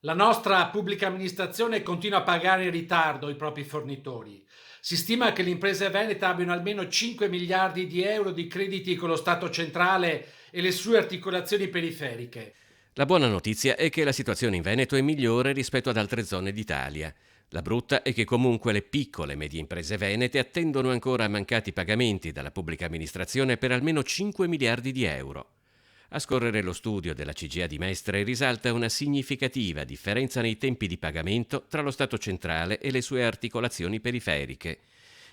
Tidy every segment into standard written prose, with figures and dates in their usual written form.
La nostra pubblica amministrazione continua a pagare in ritardo i propri fornitori. Si stima che le imprese venete abbiano almeno 5 miliardi di euro di crediti con lo Stato centrale e le sue articolazioni periferiche. La buona notizia è che la situazione in Veneto è migliore rispetto ad altre zone d'Italia. La brutta è che comunque le piccole e medie imprese venete attendono ancora mancati pagamenti dalla pubblica amministrazione per almeno 5 miliardi di euro. A scorrere lo studio della CGA di Mestre risalta una significativa differenza nei tempi di pagamento tra lo Stato centrale e le sue articolazioni periferiche.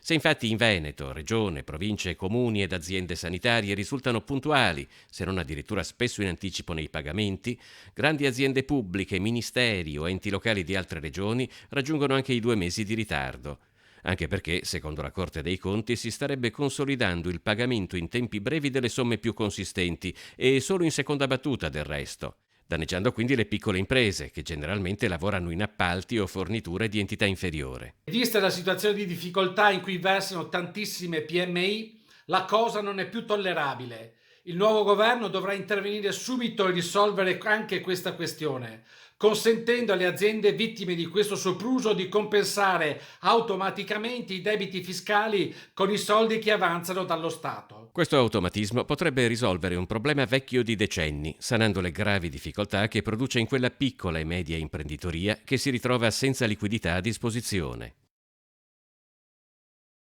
Se infatti in Veneto, regione, province, comuni ed aziende sanitarie risultano puntuali, se non addirittura spesso in anticipo nei pagamenti, grandi aziende pubbliche, ministeri o enti locali di altre regioni raggiungono anche i 2 mesi di ritardo. Anche perché, secondo la Corte dei Conti, si starebbe consolidando il pagamento in tempi brevi delle somme più consistenti e solo in seconda battuta del resto, danneggiando quindi le piccole imprese, che generalmente lavorano in appalti o forniture di entità inferiore. Vista la situazione di difficoltà in cui versano tantissime PMI, la cosa non è più tollerabile. Il nuovo governo dovrà intervenire subito e risolvere anche questa questione, consentendo alle aziende vittime di questo sopruso di compensare automaticamente i debiti fiscali con i soldi che avanzano dallo Stato. Questo automatismo potrebbe risolvere un problema vecchio di decenni, sanando le gravi difficoltà che produce in quella piccola e media imprenditoria che si ritrova senza liquidità a disposizione.